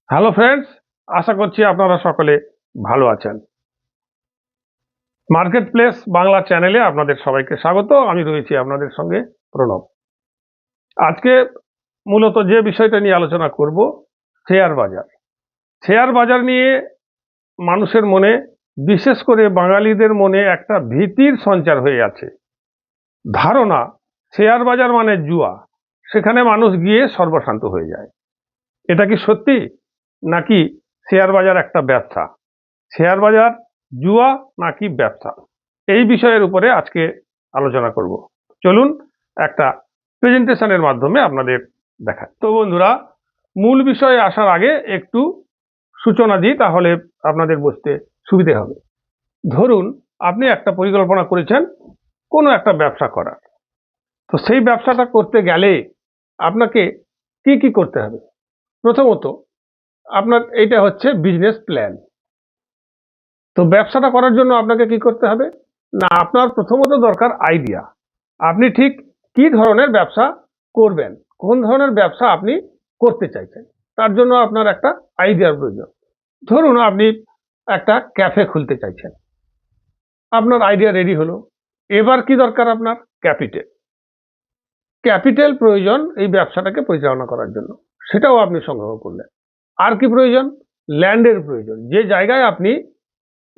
Hello friends, আশা করছি আপনারা সকলে ভালো আছেন। মার্কেট প্লেস বাংলা চ্যানেলে আপনাদের সবাইকে স্বাগত। আমি রয়েছি আপনাদের সঙ্গে প্রণব। আজকে মূলত যে বিষয়টা নিয়ে আলোচনা করব, শেয়ার বাজার। শেয়ার বাজার নিয়ে মানুষের মনে, বিশেষ করে বাঙালিদের মনে একটা ভীতির সঞ্চার হয়ে আছে। ধারণা শেয়ার বাজার মানে জুয়া, সেখানে মানুষ গিয়ে সর্বশান্ত হয়ে যায়। এটা কি সত্যি, নাকি শেয়ার বাজার একটা ব্যবসা? শেয়ার বাজার জুয়া নাকি ব্যবসা, এই বিষয়ের উপরে আজকে আলোচনা করব। চলুন একটা প্রেজেন্টেশনের মাধ্যমে আপনাদের দেখাই। তো বন্ধুরা, মূল বিষয়ে আসার আগে একটু সূচনা দিই, তাহলে আপনাদের বুঝতে সুবিধে হবে। ধরুন আপনি একটা পরিকল্পনা করেছেন কোনো একটা ব্যবসা করার। তো সেই ব্যবসাটা করতে গেলে আপনাকে কি কি করতে হবে? প্রথমত আপনার এইটা হচ্ছে বিজনেস প্ল্যান। তো ব্যবসাটা করার জন্য আপনাকে কি করতে হবে না, আপনার প্রথমত দরকার আইডিয়া। আপনি ঠিক কি ধরনের ব্যবসা করবেন, কোন ধরনের ব্যবসা আপনি করতে চাইছেন, তার জন্য আপনার একটা আইডিয়ার প্রয়োজন। ধরুন আপনি একটা ক্যাফে খুলতে চাইছেন, আপনার আইডিয়া রেডি হলো। এবার কি দরকার আপনার? ক্যাপিটাল। ক্যাপিটাল প্রয়োজন এই ব্যবসাটাকে পরিচালনা করার জন্য, সেটাও আপনি সংগ্রহ করলেন। আর কি প্রয়োজন? ল্যান্ডের প্রয়োজন। যে জায়গায় আপনি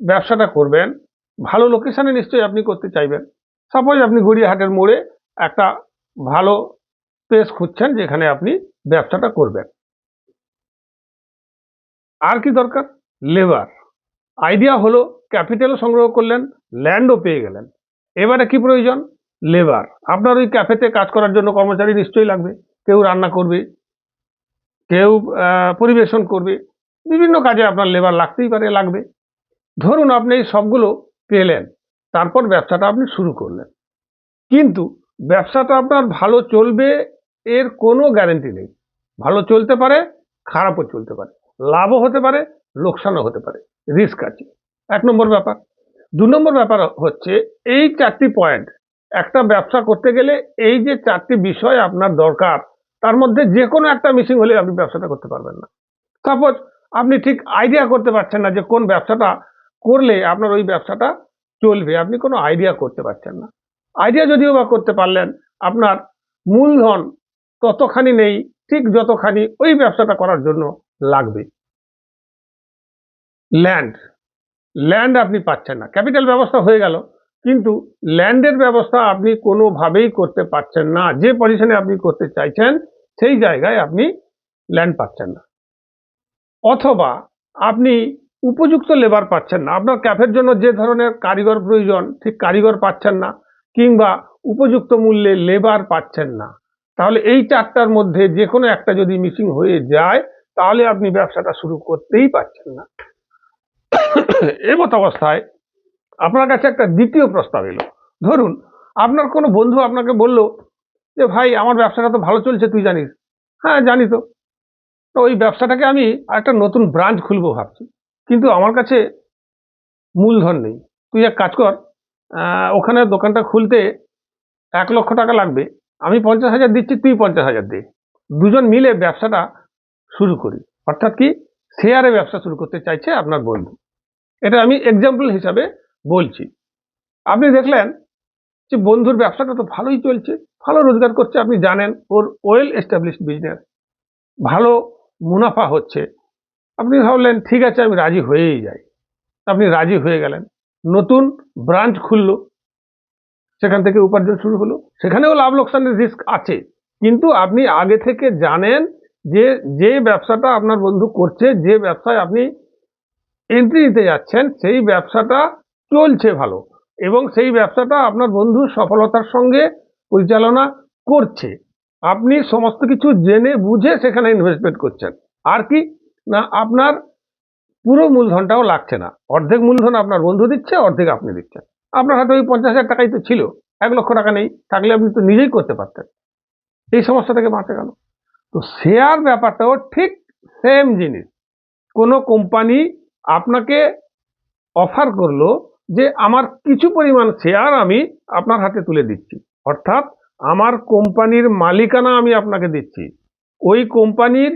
ব্যবসাটা করবেন, ভালো লোকেশনে নিশ্চয়ই আপনি করতে চাইবেন। সাপোজ আপনি গড়িয়াহাটের মোড়ে একটা ভালো প্লেস খুঁজছেন যেখানে আপনি ব্যবসাটা করবেন। আর কি দরকার? লেবার। আইডিয়া হলো, ক্যাপিটালও সংগ্রহ করলেন, ল্যান্ডও পেয়ে গেলেন। এবারে কি প্রয়োজন? লেবার। আপনার ওই ক্যাফেতে কাজ করার জন্য কর্মচারী নিশ্চয়ই লাগবে। কেউ রান্না করবে, কেউ পরিবেশন করবে, বিভিন্ন কাজে আপনার লেবার লাগতেই পারে, লাগবে। ধরুন আপনি এই সবগুলো পেলেন, তারপর ব্যবসাটা আপনি শুরু করলেন। কিন্তু ব্যবসাটা আপনার ভালো চলবে এর কোনো গ্যারান্টি নেই। ভালো চলতে পারে, খারাপও চলতে পারে, লাভও হতে পারে, লোকসানও হতে পারে, রিস্ক আছে। 1 নম্বর ব্যাপার। 2 নম্বর ব্যাপার হচ্ছে এই 4টি পয়েন্ট। একটা ব্যবসা করতে গেলে এই যে 4টি বিষয় আপনার দরকার, তার মধ্যে যে কোনো একটা মিসিং হলে আপনি ব্যবসাটা করতে পারবেন না। সাপোজ আপনি ঠিক আইডিয়া করতে পারছেন না যে কোন ব্যবসাটা করলে আপনার ওই ব্যবসাটা চলবে, আপনি কোনো আইডিয়া করতে পারছেন না। আইডিয়া যদিও বা করতে পারলেন, আপনার মূলধন ততখানি নেই ঠিক যতখানি ওই ব্যবসাটা করার জন্য লাগবে। ল্যান্ড। ল্যান্ড আপনি পাচ্ছেন না। ক্যাপিটাল ব্যবস্থা হয়ে গেল, কিন্তু ল্যান্ডের ব্যবস্থা আপনি কোনোভাবেই করতে পারছেন না। যে পজিশনে আপনি করতে চাইছেন সেই জায়গায় আপনি ল্যান্ড পাচ্ছেন না। অথবা আপনি উপযুক্ত লেবার পাচ্ছেন না। আপনার ক্যাফের জন্য যে ধরনের কারিগর প্রয়োজন, ঠিক কারিগর পাচ্ছেন না, কিংবা উপযুক্ত মূল্যে লেবার পাচ্ছেন না। তাহলে এই 4টার মধ্যে যে কোনো একটা যদি মিসিং হয়ে যায়, তাহলে আপনি ব্যবসাটা শুরু করতেই পারছেন না। এমত অবস্থায় আপনার কাছে একটা দ্বিতীয় প্রস্তাব এলো। ধরুন আপনার কোনো বন্ধু আপনাকে বলল যে ভাই, আমার ব্যবসাটা তো ভালো চলছে, তুই জানিস। হ্যাঁ জানি তো। তো ওই ব্যবসাটাকে আমি একটা নতুন ব্রাঞ্চ খুলবো ভাবছি, কিন্তু আমার কাছে মূলধন নেই। তুই এক কাজ কর, ওখানে দোকানটা খুলতে 1 লক্ষ টাকা লাগবে, আমি 50,000 দিচ্ছি, তুই 50,000 দে। দুজন মিলে ব্যবসাটা শুরু করি। অর্থাৎ কি, শেয়ারে ব্যবসা শুরু করতে চাইছে আপনার বন্ধু। এটা আমি এক্সাম্পল হিসাবে বলছি। আপনি দেখলেন যে বন্ধুর ব্যবসাটা তো ভালোই চলছে, ভালো রোজগার করছে, আপনি জানেন ওর ওয়েল এস্টাবলিশড বিজনেস, ভালো মুনাফা হচ্ছে। আপনি ভাবলেন ঠিক আছে, আমি রাজি হয়েই যাই। আপনি রাজি হয়ে গেলেন, নতুন ব্রাঞ্চ খুললো, সেখান থেকে উপার্জন শুরু হলো। সেখানেও লাভ লোকসানের রিস্ক আছে, কিন্তু আপনি আগে থেকে জানেন যে যে ব্যবসাটা আপনার বন্ধু করছে, যে ব্যবসায় আপনি এন্ট্রি নিতে যাচ্ছেন, সেই ব্যবসাটা চলছে ভালো, এবং সেই ব্যবসাটা আপনার বন্ধু সফলতার সঙ্গে পরিচালনা করছে। আপনি সমস্ত কিছু জেনে বুঝে সেখানে ইনভেস্টমেন্ট করছেন। আর কি না, আপনার পুরো মূলধনটাও লাগছে না। অর্ধেক মূলধন আপনার বন্ধু দিচ্ছে, অর্ধেক আপনি দিচ্ছেন। আপনার হাতে ওই 50,000 টাকাই তো ছিল, 1 লক্ষ টাকা নেই। থাকলে আপনি তো নিজেই করতে পারতেন। এই সমস্যা থেকে বাঁচা গেল। তো শেয়ার ব্যাপারটাও ঠিক সেম জিনিস। কোনো কোম্পানি আপনাকে অফার করলো যে আমার কিছু পরিমাণ শেয়ার আমি আপনার হাতে তুলে দিচ্ছি, অর্থাৎ আমার কোম্পানির মালিকানা আমি আপনাকে দিচ্ছি। ওই কোম্পানির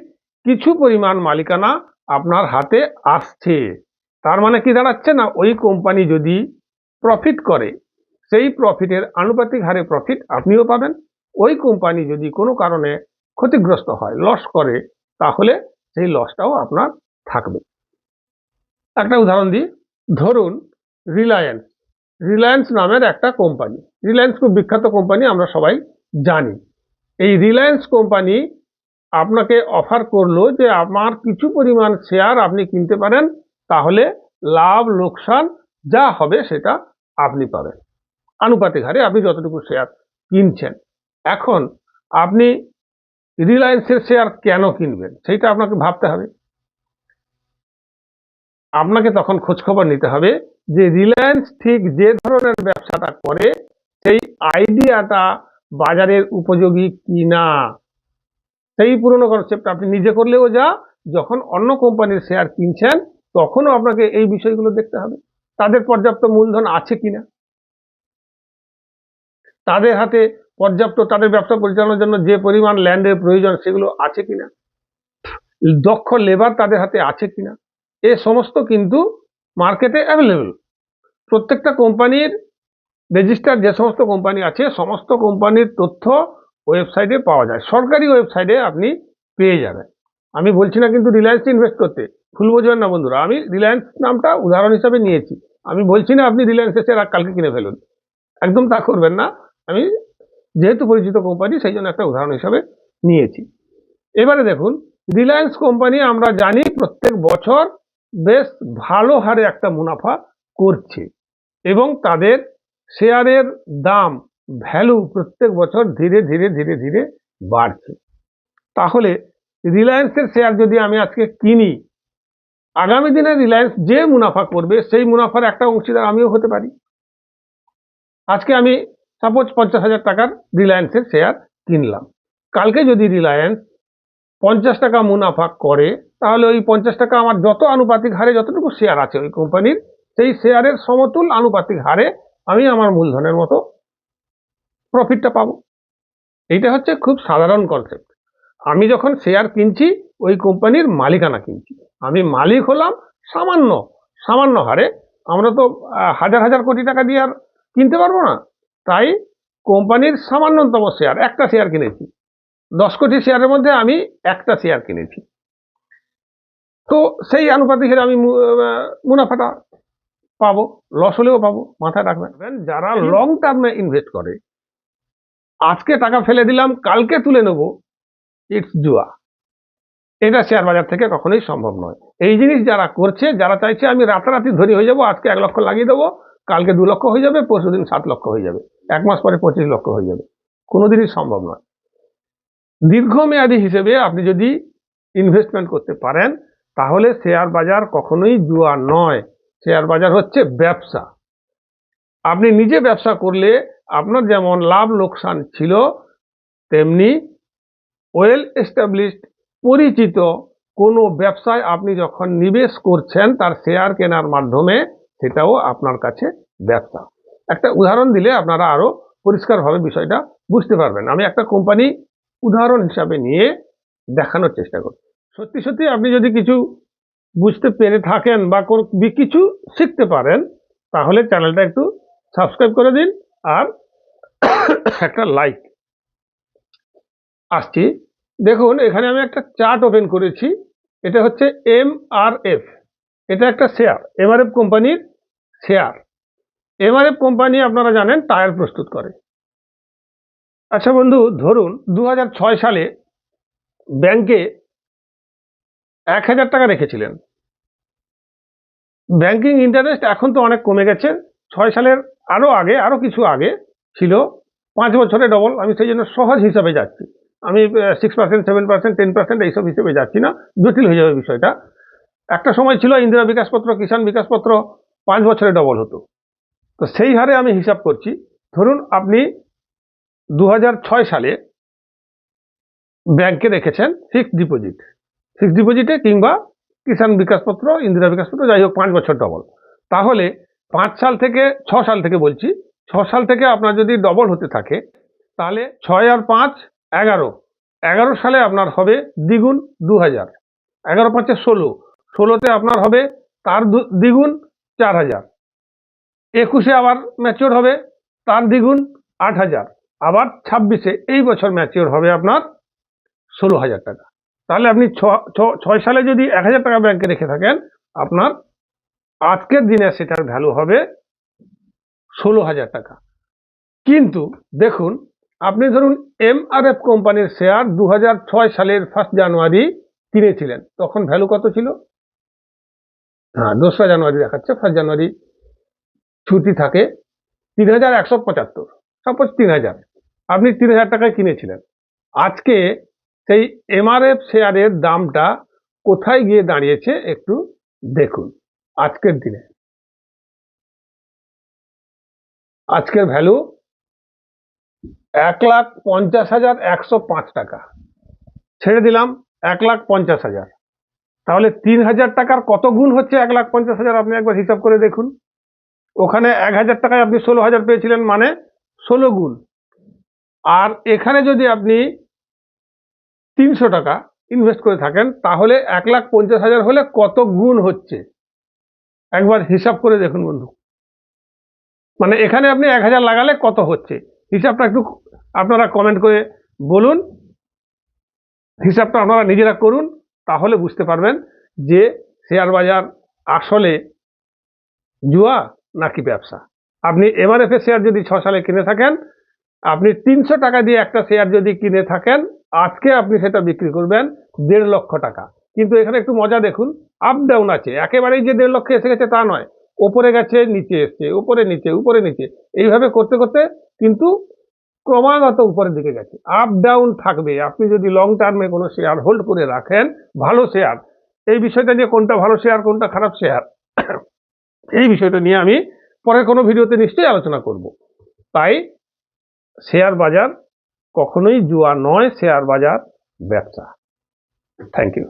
কিছু পরিমাণ মালিকানা আপনার হাতে আসছে। তার মানে কি দাঁড়াচ্ছে না, ওই কোম্পানি যদি প্রফিট করে সেই প্রফিটের আনুপাতিক হারে প্রফিট আপনিও পাবেন। ওই কোম্পানি যদি কোনো কারণে ক্ষতিগ্রস্ত হয়, লস করে, তাহলে সেই লসটাও আপনার থাকবে। একটা উদাহরণ দিই, ধরুন রিলায়েন্স রিলায়েন্স নামের একটা কোম্পানি। রিলায়েন্স খুব বিখ্যাত কোম্পানি, আমরা সবাই জানি। এই রিলায়েন্স কোম্পানি আপনাকে অফার করলো যে আমার কিছু পরিমাণ শেয়ার আপনি কিনতে পারেন, তাহলে লাভ লোকসান যা হবে সেটা আপনি পাবেন আনুপাতিক হারে, আপনি যতটুকু শেয়ার কিনছেন। এখন আপনি রিলায়েন্সের শেয়ার কেন কিনবেন সেইটা আপনাকে ভাবতে হবে। আপনাকে তখন খোঁজখবর নিতে হবে যে রিলায়েন্স ঠিক যে ধরনের ব্যবসাটা করে সেই আইডিয়াটা বাজারের উপযোগী কিনা। সেই পুরনো কনসেপ্ট আপনি নিজে করলেও যা, যখন অন্য কোম্পানির শেয়ার কিনছেন তখনও আপনাকে এই বিষয়গুলো দেখতে হবে। তাদের পর্যাপ্ত মূলধন আছে কিনা, তাদের হাতে পর্যাপ্ত তাদের ব্যবসা পরিচালনার জন্য যে পরিমাণ ল্যান্ডের প্রয়োজন সেগুলো আছে কিনা, দক্ষ লেবার তাদের হাতে আছে কিনা, এ সমস্ত কিন্তু মার্কেটে অ্যাভেলেবল। প্রত্যেকটা কোম্পানির রেজিস্টার যে সমস্ত কোম্পানি আছে সমস্ত কোম্পানির তথ্য ওয়েবসাইটে পাওয়া যায়, সরকারি ওয়েবসাইটে আপনি পেয়ে যাবেন। আমি বলছি না কিন্তু রিলায়েন্সে ইনভেস্ট করতে, ভুল বুঝবেন না বন্ধুরা, আমি রিলায়েন্স নামটা উদাহরণ হিসাবে নিয়েছি। আমি বলছি না আপনি রিলায়েন্সের শেয়ার কালকে কিনে ফেলুন, একদম তা করবেন না। আমি যেহেতু পরিচিত কোম্পানি সেই জন্য একটা উদাহরণ হিসাবে নিয়েছি। এবারে দেখুন, রিলায়েন্স কোম্পানি আমরা জানি প্রত্যেক বছর বেশ ভালো হারে একটা মুনাফা করছে এবং তাদের শেয়ারের দাম ভ্যালু প্রত্যেক বছর ধীরে ধীরে ধীরে ধীরে বাড়ছে। তাহলে রিলায়েন্সের শেয়ার যদি আমি আজকে কিনি, আগামী দিনে রিলায়েন্স যে মুনাফা করবে সেই মুনাফার একটা অংশীদার আমিও হতে পারি। আজকে আমি সাপোজ 50,000 টাকার রিলায়েন্সের শেয়ার কিনলাম, কালকে যদি রিলায়েন্স 50 টাকা মুনাফা করে, তাহলে ওই 50 টাকা আমার যত আনুপাতিক হারে যতটুকু শেয়ার আছে ওই কোম্পানির, সেই শেয়ারের সমতুল আনুপাতিক হারে আমি আমার মূলধনের মতো প্রফিটটা পাবো। এইটা হচ্ছে খুব সাধারণ কনসেপ্ট। আমি যখন শেয়ার কিনছি ওই কোম্পানির মালিকানা কিনছি, আমি মালিক হলাম সামান্য সামান্য হারে। আমরা তো হাজার হাজার কোটি টাকা দিয়ে আর কিনতে পারবো না, তাই কোম্পানির সামান্যতম শেয়ার, একটা শেয়ার কিনেছি, 10 কোটি শেয়ারের মধ্যে আমি একটা শেয়ার কিনেছি, তো সেই আনুপাতিক হারে আমি মুনাফাটা পাবো, লস হলেও পাবো। মাথায় রাখবেন, যারা লং টার্মে ইনভেস্ট করে, আজকে টাকা ফেলে দিলাম কালকে তুলে নেব, ইটস জুয়া। এটা শেয়ার বাজার থেকে কখনোই সম্ভব নয়। এই জিনিস যারা করছে, যারা চাইছে আমি রাতারাতি ধনী হয়ে যাব, আজকে 1 লক্ষ লাগিয়ে দেবো, কালকে 2 লক্ষ হয়ে যাবে, পরশুদিন 7 লক্ষ হয়ে যাবে, 1 মাস পরে 25 লক্ষ হয়ে যাবে, কোনোদিনই সম্ভব নয়। দীর্ঘমেয়াদী হিসেবে আপনি যদি ইনভেস্টমেন্ট করতে পারেন তাহলে শেয়ার বাজার কখনোই জুয়া নয়। শেয়ার বাজার হচ্ছে ব্যবসা। আপনি নিজে ব্যবসা করলে আপনার যেমন লাভ লোকসান ছিল, তেমনি ওয়েল এস্টাবলিশড পরিচিত কোনো ব্যবসায় আপনি যখন নিবেশ করছেন তার শেয়ার কেনার মাধ্যমে, সেটাও আপনার কাছে ব্যবসা। একটা উদাহরণ দিলে আপনারা আরো পরিষ্কারভাবে বিষয়টা বুঝতে পারবেন। আমি একটা কোম্পানি উদাহরণ হিসাবে নিয়ে দেখানোর চেষ্টা করি। সত্যি সত্যি আপনি যদি কিছু বুঝতে পেরে থাকেন বা কোনো কিছু শিখতে পারেন, তাহলে চ্যানেলটা একটু সাবস্ক্রাইব করে দিন আর একটা লাইক। আসছি, দেখুন এখানে আমি একটা চার্ট ওপেন করেছি, এটা হচ্ছে MRF, এটা একটা শেয়ার, MRF কোম্পানির শেয়ার। MRF কোম্পানি আপনারা জানেন টায়ার প্রস্তুত করে। আচ্ছা বন্ধু, ধরুন 2006 সালে ব্যাংকে 1000 টাকা রেখেছিলেন। ব্যাংকিং ইন্টারেস্ট এখন তো অনেক কমে গেছে, 6 সালের আরো কিছু আগে ছিল 5 বছরে ডবল। আমি সেই জন্য সহজ হিসাবে যাচ্ছি, আমি 6%, 7%, 10% এইসব হিসেবে যাচ্ছি না, জটিল হয়ে যাবে বিষয়টা। একটা সময় ছিল ইন্দিরা বিকাশ পত্র, কিষাণ বিকাশ পত্র 5 বছরে ডবল হতো, তো সেই হারে আমি হিসাব করছি। ধরুন আপনি 2006 সালে ব্যাংকে রেখেছেন ফিক্সড ডিপোজিটে কিংবা কিষাণ বিকাশ পত্র, ইন্দিরা বিকাশ পত্র, যাই হোক 5 বছর ডবল। তাহলে 6 সাল থেকে বলছি, 6 সাল থেকে আপনার যদি ডবল হতে থাকে, তাহলে 6 আর 5 11, 11 সালে আপনার হবে দ্বিগুণ 2000, 11 5 16, 16তে আপনার হবে তার দ্বিগুণ 4000, 21-এ আবার ম্যাচিওর হবে তার দ্বিগুণ 8000, আবার 26-এ এই বছর ম্যাচিওর হবে আপনার 16,000 টাকা। তাহলে আপনি 6 সালে যদি 1000 টাকা ব্যাংকে রেখে থাকেন, আপনার আজকের দিনে সেটার ভ্যালু হবে 16,000 টাকা। কিন্তু দেখুন, আপনি ধরুন এমআরএফ কোম্পানির শেয়ার 2006 সালের 1 জানুয়ারি কিনেছিলেন, তখন ভ্যালু কত ছিল? হ্যাঁ, 2রা জানুয়ারি দেখাচ্ছে, 1 জানুয়ারি ছুটি থাকে, 3175, সাপোজ 3000, আপনি 3000 টাকায় কিনেছিলেন। আজকে সেই এমআরএফ শেয়ারের দামটা কোথায় গিয়ে দাঁড়িয়েছে একটু দেখুন। আজকের দিনে আজকের ভ্যালু 1,50,105 টাকা, ছেড়ে দিলাম 1,50,000। তাহলে 3000 টাকার কত গুণ হচ্ছে 1,50,000? আপনি একবার হিসাব করে দেখুন। ওখানে 1000 টাকায় আপনি 16,000 পেয়েছিলেন, মানে 16 গুণ। আর এখানে যদি আপনি 300 টাকা ইনভেস্ট করে থাকেন, তাহলে 1,50,000 হলে কত গুণ হচ্ছে একবার হিসাব করে দেখুন বন্ধু। মানে এখানে আপনি 1000 লাগালে কত হচ্ছে, হিসাবটা একটু আপনারা কমেন্ট করে বলুন। হিসাবটা আপনারা নিজেরা করুন, তাহলে বুঝতে পারবেন যে শেয়ার বাজার আসলে জুয়া নাকি ব্যবসা। আপনি এমআরএফ এর শেয়ার যদি 6 সালে কিনে থাকেন, আপনি 300 টাকা দিয়ে একটা শেয়ার যদি কিনে থাকেন, আজকে আপনি সেটা বিক্রি করবেন 1.5 লক্ষ টাকা। কিন্তু এখানে একটু মজা দেখুন, আপ ডাউন আছে, একেবারেই যে 1.5 লক্ষ এসে গেছে তা নয়, ওপরে গেছে, নিচে এসছে, উপরে নিচে, উপরে নিচে, এইভাবে করতে করতে কিন্তু ক্রমাগত উপরের দিকে গেছে। আপ ডাউন থাকবে। আপনি যদি লং টার্মে কোনো শেয়ার হোল্ড করে রাখেন, ভালো শেয়ার, এই বিষয়টা নিয়ে কোনটা ভালো শেয়ার কোনটা খারাপ শেয়ার, এই বিষয়টা নিয়ে আমি পরের কোনো ভিডিওতে নিশ্চয়ই আলোচনা করব। তাই শেয়ার বাজার কখনোই জুয়া নয়, শেয়ার বাজার ব্যবসা। Thank you.